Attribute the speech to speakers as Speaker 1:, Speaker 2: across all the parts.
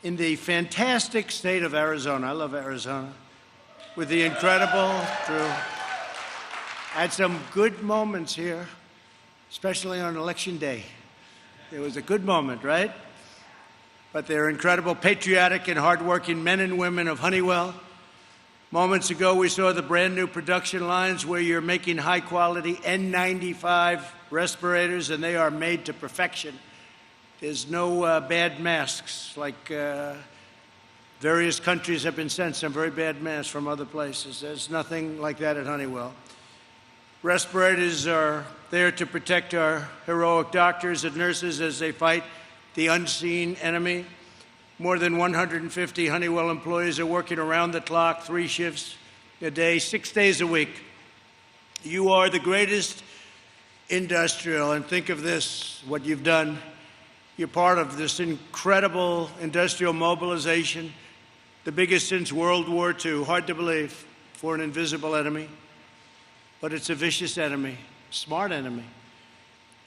Speaker 1: in the fantastic state of Arizona. I love Arizona. With the incredible Drew. Had some good moments here, especially on election day. It was a good moment, right? But they're incredible, patriotic and hardworking men and women of Honeywell. Moments ago, we saw the brand new production lines where you're making high-quality N95 respirators, and they are made to perfection. There's no bad masks, like various countries have been sent some very bad masks from other places. There's nothing like that at Honeywell. Respirators are there to protect our heroic doctors and nurses as they fight the unseen enemy. More than 150 Honeywell employees are working around the clock, 3 shifts a day, 6 days a week. You are the greatest industrial, and think of this, what you've done. You're part of this incredible industrial mobilization, the biggest since World War II. Hard to believe for an invisible enemy, but it's a vicious enemy, smart enemy.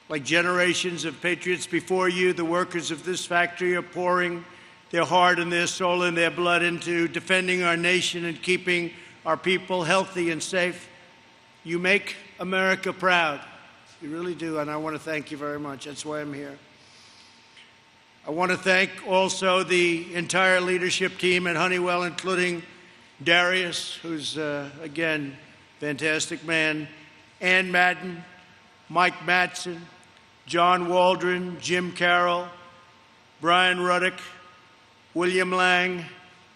Speaker 1: Like generations of patriots before you, the workers of this factory are pouring their heart and their soul and their blood into defending our nation and keeping our people healthy and safe. You make America proud. You really do, and I want to thank you very much. That's why I'm here. I want to thank also the entire leadership team at Honeywell, including Darius, who's, again, fantastic man, Ann Madden, Mike Mattson, John Waldron, Jim Carroll, Brian Ruddick, William Lang,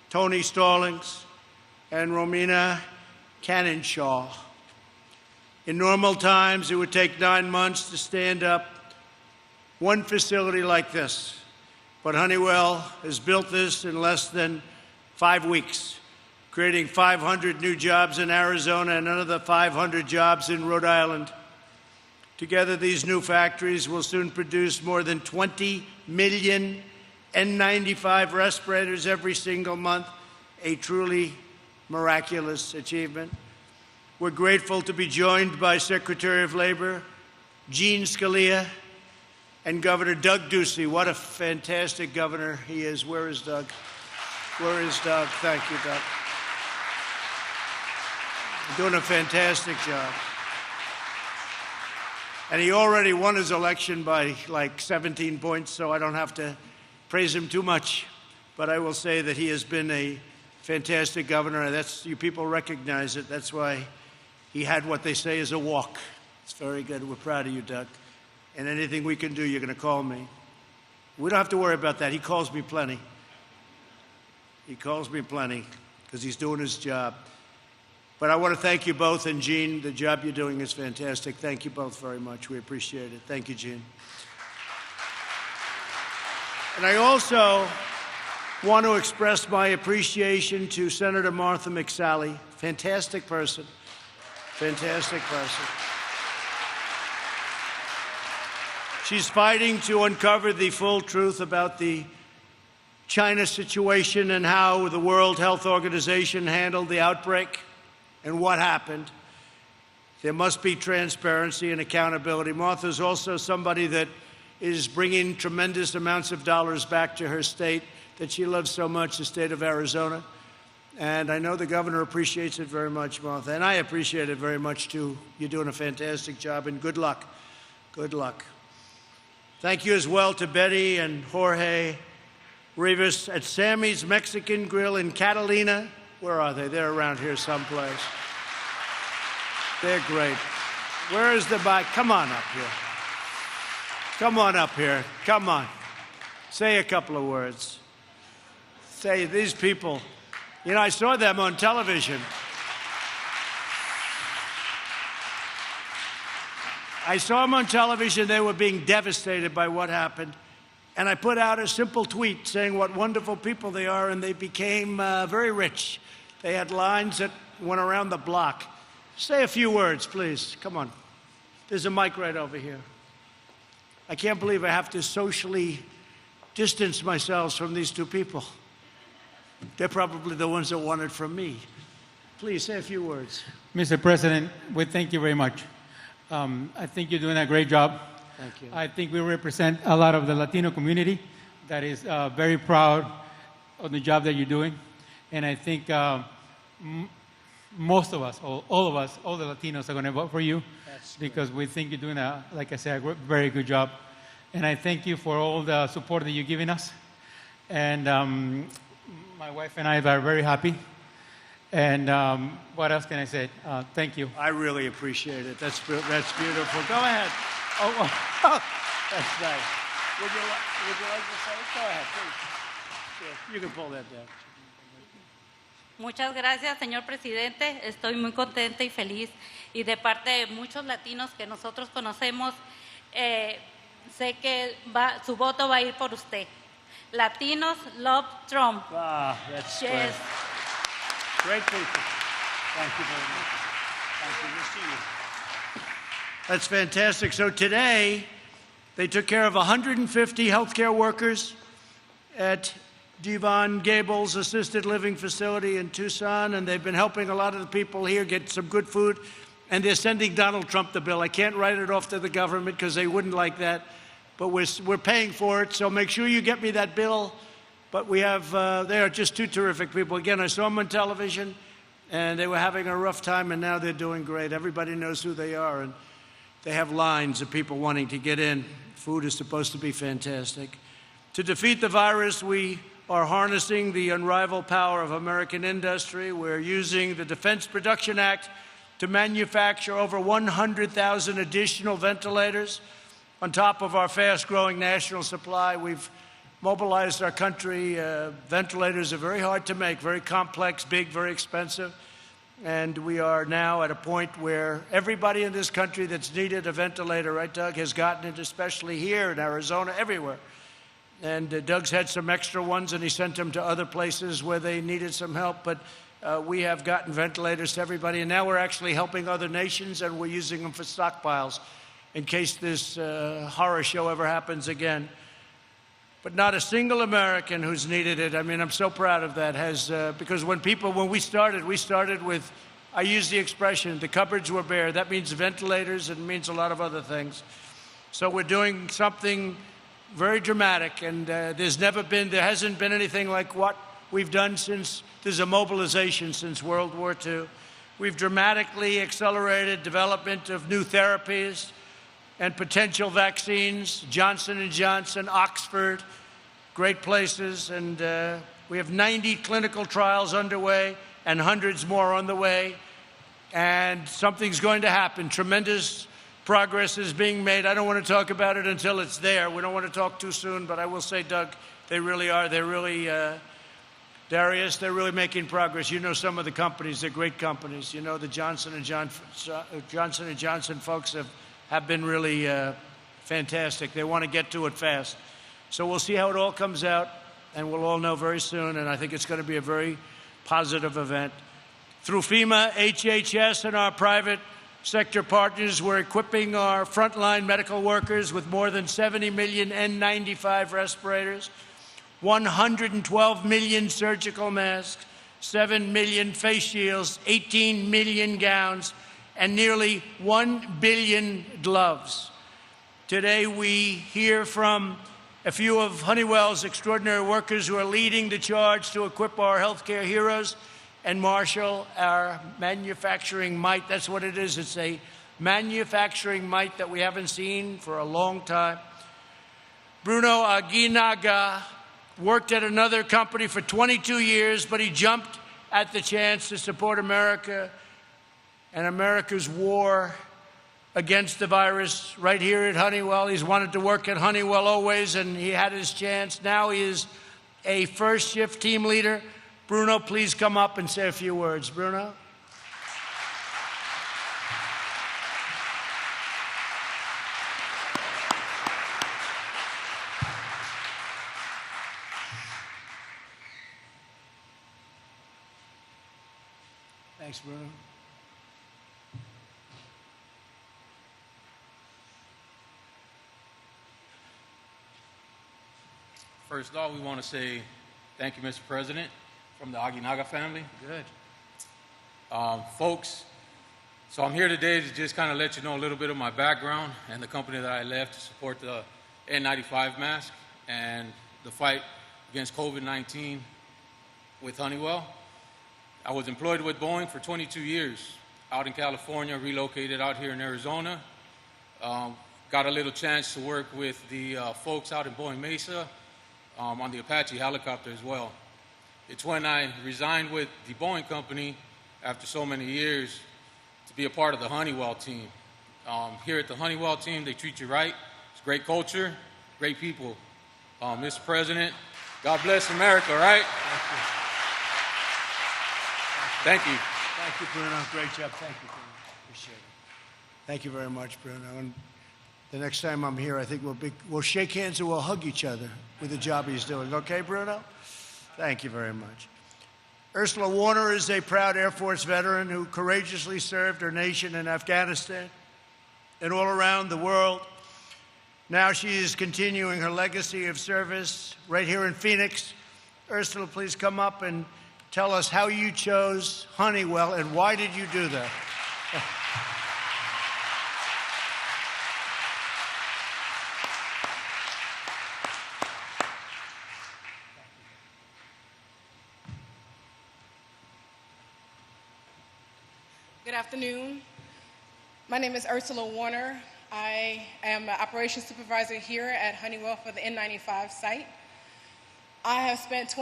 Speaker 1: Tony Stallings, and Romina Cannonshaw. In normal times, it would take 9 months to stand up one facility like this. But Honeywell has built this in less than 5 weeks, creating 500 new jobs in Arizona and another 500 jobs in Rhode Island. Together, these new factories will soon produce more than 20 million N95 respirators every single month, a truly miraculous achievement. We're grateful to be joined by Secretary of Labor Gene Scalia and Governor Doug Ducey. What a fantastic governor he is. Where is Doug? Where is Doug? Thank you, Doug. You're doing a fantastic job. And he already won his election by like 17 points, so I don't have to praise him too much. But I will say that he has been a fantastic governor, and that's, you people recognize it. That's why he had what they say is a walk. It's very good. We're proud of you, Doug. And anything we can do, you're going to call me. We don't have to worry about that. He calls me plenty. He calls me plenty because he's doing his job. But I want to thank you both, and Gene, the job you're doing is fantastic. Thank you both very much. We appreciate it. Thank you, Gene. And I also want to express my appreciation to Senator Martha McSally. Fantastic person. Fantastic person. She's fighting to uncover the full truth about the China situation and how the World Health Organization handled the outbreak and what happened. There must be transparency and accountability. Martha's also somebody that is bringing tremendous amounts of dollars back to her state that she loves so much, the state of Arizona. And I know the governor appreciates it very much, Martha. And I appreciate it very much, too. You're doing a fantastic job, and good luck. Good luck. Thank you as well to Betty and Jorge Rivas at Sammy's Mexican Grill in Catalina. Where are they? They're around here someplace. They're great. Where is the bike? Come on up here. Come on up here. Come on. Say a couple of words. Say, these people, you know, I saw them on television. I saw them on television. They were being devastated by what happened. And I put out a simple tweet saying what wonderful people they are, and they became very rich. They had lines that went around the block. Say a few words, please. Come on. There's a mic right over here. I can't believe I have to socially distance myself from these two people. They're probably the ones that want it from me. Please, say a few words.
Speaker 2: Mr. President, we thank you very much. I think you're doing a great job.
Speaker 1: Thank you.
Speaker 2: I think we represent a lot of the Latino community that is very proud on the job that you're doing. And I think most of us, all of us, all the Latinos are going to vote for you because we think you're doing, like I said, a very good job. And I thank you for all the support that you're giving us. And my wife and I are very happy. And what else can I say? Thank you.
Speaker 1: I really appreciate it. That's beautiful. Go ahead. Oh, that's nice. Would you like to say it? Go ahead, please. Yeah, you can pull that down.
Speaker 3: Muchas gracias, señor presidente. Estoy muy contenta y feliz. Y de parte de muchos latinos que nosotros conocemos, sé que su voto va a ir por usted. Latinos love Trump.
Speaker 1: Ah, that's
Speaker 3: Yes.
Speaker 1: Great people. Thank you very much. Thank you. We'll see you. That's fantastic. So today, they took care of 150 healthcare workers at Devon Gables Assisted Living Facility in Tucson, and they've been helping a lot of the people here get some good food, and they're sending Donald Trump the bill. I can't write it off to the government because they wouldn't like that, but we're paying for it, so make sure you get me that bill. But we have, they are just two terrific people. Again, I saw them on television, and they were having a rough time, and now they're doing great. Everybody knows who they are, and they have lines of people wanting to get in. Food is supposed to be fantastic. To defeat the virus, we are harnessing the unrivaled power of American industry. We're using the Defense Production Act to manufacture over 100,000 additional ventilators on top of our fast-growing national supply. We've mobilized our country. Ventilators are very hard to make, very complex, big, very expensive. And we are now at a point where everybody in this country that's needed a ventilator, right, Doug, has gotten it, especially here in Arizona, everywhere. And Doug's had some extra ones, and he sent them to other places where they needed some help. But we have gotten ventilators to everybody, and now we're actually helping other nations, and we're using them for stockpiles in case this horror show ever happens again. But not a single American who's needed it. I mean, I'm so proud of that. Because when we started with, I use the expression, the cupboards were bare. That means ventilators, and it means a lot of other things. So we're doing something very dramatic, and there hasn't been anything like what we've done since there's a mobilization since World War II. We've dramatically accelerated development of new therapies and potential vaccines, Johnson & Johnson, Oxford, great places, and we have 90 clinical trials underway and hundreds more on the way, and something's going to happen. Tremendous progress is being made. I don't want to talk about it until it's there. We don't want to talk too soon, but I will say, Doug, they really are. They're really, Darius, they're really making progress. You know some of the companies. They're great companies. You know the Johnson & Johnson folks have been really fantastic. They want to get to it fast. So we'll see how it all comes out, and we'll all know very soon, and I think it's going to be a very positive event. Through FEMA, HHS, and our private sector partners, we're equipping our frontline medical workers with more than 70 million N95 respirators, 112 million surgical masks, 7 million face shields, 18 million gowns, and nearly 1 billion gloves. Today, we hear from a few of Honeywell's extraordinary workers who are leading the charge to equip our healthcare heroes and marshal our manufacturing might. That's what it is. It's a manufacturing might that we haven't seen for a long time. Bruno Aguinaga worked at another company for 22 years, but he jumped at the chance to support America and America's war against the virus right here at Honeywell. He's wanted to work at Honeywell always, and he had his chance. Now he is a first-shift team leader. Bruno, please come up and say a few words. Bruno? Thanks, Bruno.
Speaker 4: First off, we want to say thank you, Mr. President, from the Aguinaga family.
Speaker 1: Good.
Speaker 4: Folks, so I'm here today to just kind of let you know a little bit of my background and the company that I left to support the N95 mask and the fight against COVID-19 with Honeywell. I was employed with Boeing for 22 years out in California, relocated out here in Arizona. Got a little chance to work with the folks out in Boeing Mesa on the Apache helicopter as well. It's when I resigned with the Boeing company after so many years to be a part of the Honeywell team. Here at the Honeywell team, they treat you right. It's great culture, great people. Mr. President, God bless America, right? Thank you.
Speaker 1: Thank you, Bruno. Great job. Thank you, Bruno. Appreciate it. Thank you very much, Bruno. And the next time I'm here, I think we'll shake hands and we'll hug each other with the job he's doing. Okay, Bruno? Thank you very much. Ursula Warner is a proud Air Force veteran who courageously served her nation in Afghanistan and all around the world. Now she is continuing her legacy of service right here in Phoenix. Ursula, please come up and tell us how you chose Honeywell and why did you do that?
Speaker 5: Good afternoon. My name is Ursula Warner. I am an operations supervisor here at Honeywell for the N95 site. I have spent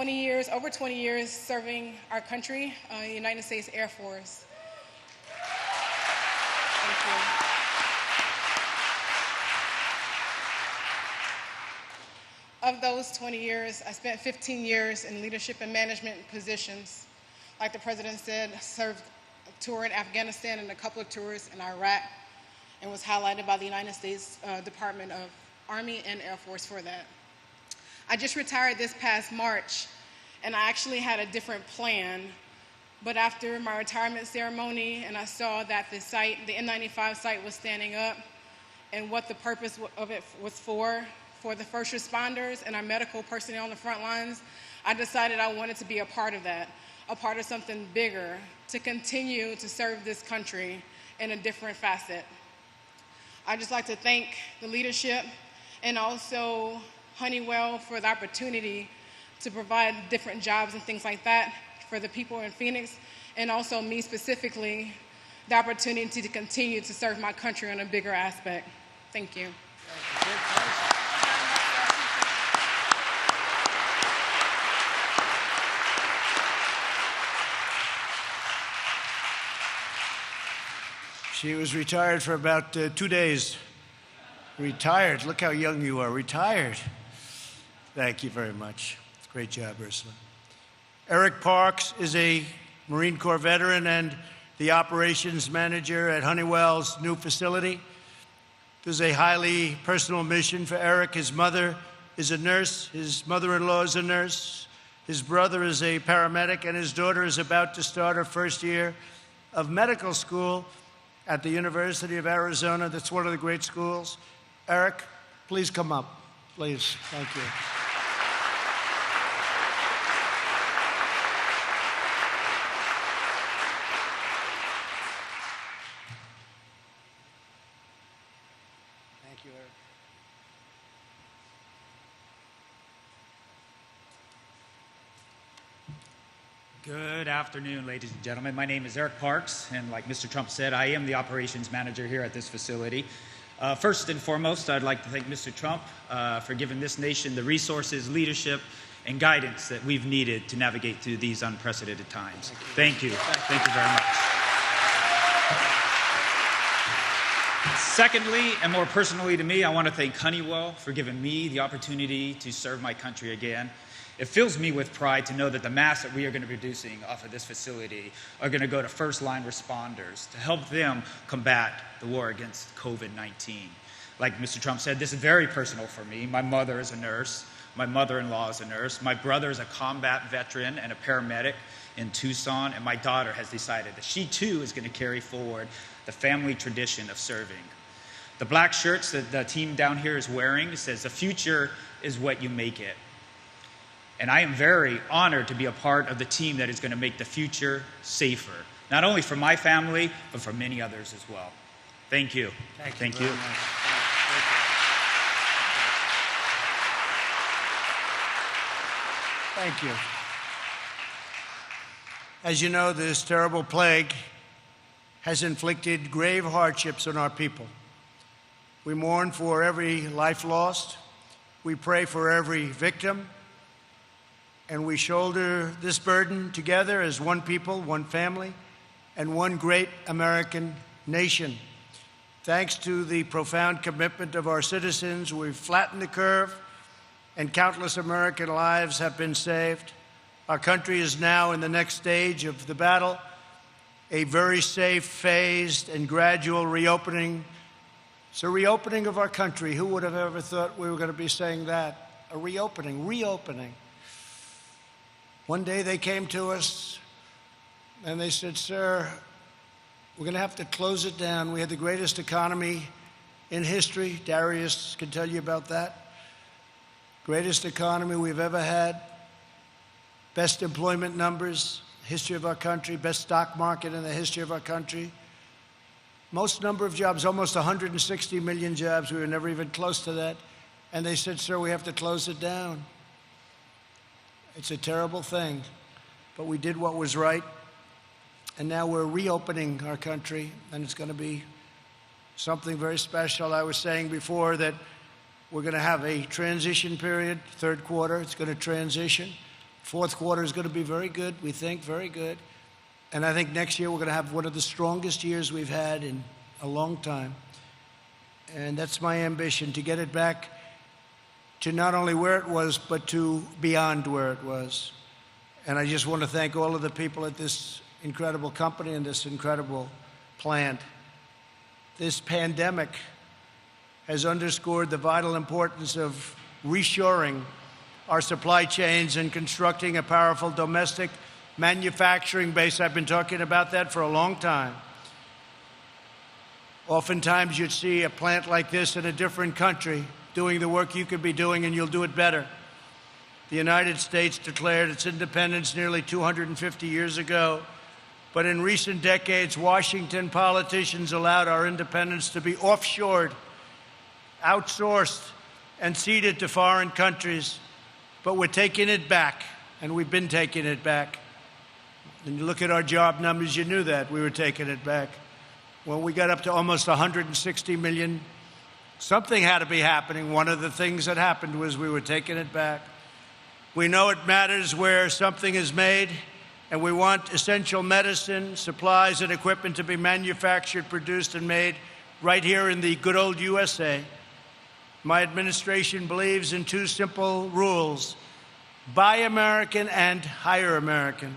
Speaker 5: over 20 years serving our country, the United States Air Force. Thank you. Of those 20 years, I spent 15 years in leadership and management positions. Like the President said, I served a tour in Afghanistan and a couple of tours in Iraq, and was highlighted by the United States Department of Army and Air Force for that. I just retired this past March, and I actually had a different plan, but after my retirement ceremony and I saw that the site, the N95 site was standing up and what the purpose of it was for the first responders and our medical personnel on the front lines, I decided I wanted to be a part of that, a part of something bigger, to continue to serve this country in a different facet. I'd just like to thank the leadership and also Honeywell for the opportunity to provide different jobs and things like that for the people in Phoenix, and also me specifically, the opportunity to continue to serve my country in a bigger aspect. Thank you.
Speaker 1: She was retired for about 2 days. Retired. Look how young you are. Retired. Thank you very much. Great job, Ursula. Eric Parks is a Marine Corps veteran and the operations manager at Honeywell's new facility. This is a highly personal mission for Eric. His mother is a nurse. His mother-in-law is a nurse. His brother is a paramedic, and his daughter is about to start her first year of medical school at the University of Arizona. That's one of the great schools. Eric, please come up, please. Thank you. Thank you, Eric.
Speaker 6: Good afternoon, ladies and gentlemen. My name is Eric Parks, and like Mr. Trump said, I am the operations manager here at this facility. First and foremost, I'd like to thank Mr. Trump for giving this nation the resources, leadership, and guidance that we've needed to navigate through these unprecedented times. Thank you. Thank you very much. Secondly, and more personally to me, I want to thank Honeywell for giving me the opportunity to serve my country again. It fills me with pride to know that the masks that we are going to be producing off of this facility are going to go to first-line responders to help them combat the war against COVID-19. Like Mr. Trump said, this is very personal for me. My mother is a nurse. My mother-in-law is a nurse. My brother is a combat veteran and a paramedic in Tucson, and my daughter has decided that she too is going to carry forward the family tradition of serving. The black shirts that the team down here is wearing says, "The future is what you make it." And I am very honored to be a part of the team that is going to make the future safer, not only for my family, but for many others as well. Thank you. Thank you.
Speaker 1: Thank you. As you know, this terrible plague has inflicted grave hardships on our people. We mourn for every life lost. We pray for every victim. And we shoulder this burden together as one people, one family, and one great American nation. Thanks to the profound commitment of our citizens, we've flattened the curve, and countless American lives have been saved. Our country is now in the next stage of the battle, a very safe, phased, and gradual reopening. It's a reopening of our country. Who would have ever thought we were going to be saying that? A reopening. One day they came to us and they said, "Sir, we're going to have to close it down. We had the greatest economy in history." Darius can tell you about that. Greatest economy we've ever had. Best employment numbers, history of our country. Best stock market in the history of our country. Most number of jobs, almost 160 million jobs. We were never even close to that. And they said, "Sir, we have to close it down." It's a terrible thing, but we did what was right. And now we're reopening our country, and it's going to be something very special. I was saying before that we're going to have a transition period. Third quarter, it's going to transition. Fourth quarter is going to be very good, we think, very good. And I think next year we're going to have one of the strongest years we've had in a long time. And that's my ambition, to get it back to not only where it was, but to beyond where it was. And I just want to thank all of the people at this incredible company and this incredible plant. This pandemic has underscored the vital importance of reshoring our supply chains and constructing a powerful domestic manufacturing base. I've been talking about that for a long time. Oftentimes you'd see a plant like this in a different country doing the work you could be doing, and you'll do it better. The United States declared its independence nearly 250 years ago, but in recent decades, Washington politicians allowed our independence to be offshored, outsourced, and ceded to foreign countries. But we're taking it back, and we've been taking it back. And you look at our job numbers, you knew that we were taking it back. When we got up to almost 160 million, something had to be happening. One of the things that happened was we were taking it back. We know it matters where something is made, and we want essential medicine, supplies, and equipment to be manufactured, produced, and made right here in the good old USA. My administration believes in two simple rules: buy American and hire American.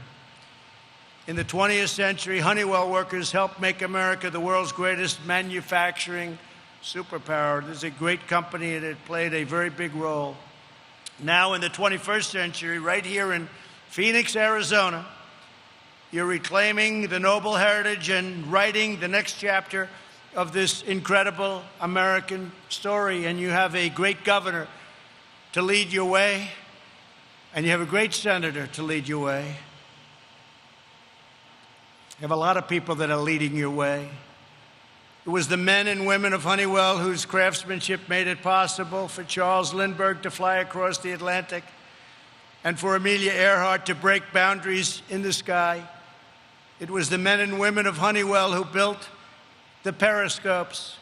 Speaker 1: In the 20th century, Honeywell workers helped make America the world's greatest manufacturing superpower. This is a great company, and it played a very big role. Now, in the 21st century, right here in Phoenix, Arizona, you're reclaiming the noble heritage and writing the next chapter of this incredible American story. And you have a great governor to lead your way, and you have a great senator to lead your way. You have a lot of people that are leading your way. It was the men and women of Honeywell whose craftsmanship made it possible for Charles Lindbergh to fly across the Atlantic and for Amelia Earhart to break boundaries in the sky. It was the men and women of Honeywell who built the periscopes,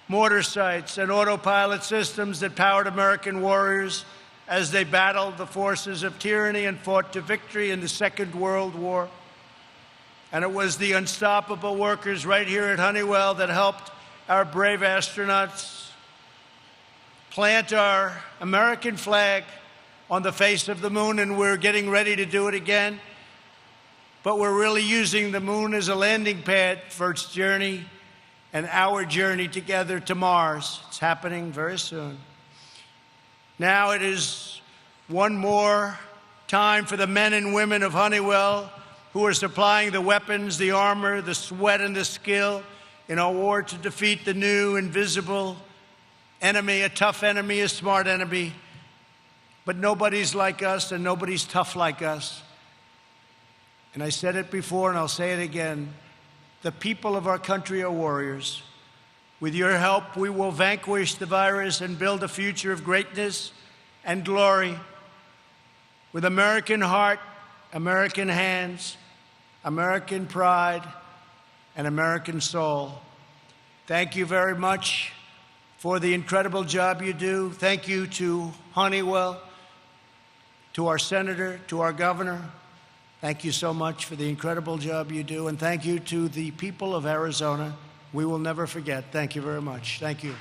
Speaker 1: mortar sights, and autopilot systems that powered American warriors as they battled the forces of tyranny and fought to victory in the Second World War. And it was the unstoppable workers right here at Honeywell that helped our brave astronauts plant our American flag on the face of the moon, and we're getting ready to do it again. But we're really using the moon as a landing pad for its journey and our journey together to Mars. It's happening very soon. Now it is one more time for the men and women of Honeywell who are supplying the weapons, the armor, the sweat, and the skill in our war to defeat the new invisible enemy, a tough enemy, a smart enemy. But nobody's like us, and nobody's tough like us. And I said it before, and I'll say it again. The people of our country are warriors. With your help, we will vanquish the virus and build a future of greatness and glory. With American heart, American hands, American pride, and American soul. Thank you very much for the incredible job you do. Thank you to Honeywell, to our senator, to our governor. Thank you so much for the incredible job you do. And thank you to the people of Arizona. We will never forget. Thank you very much. Thank you.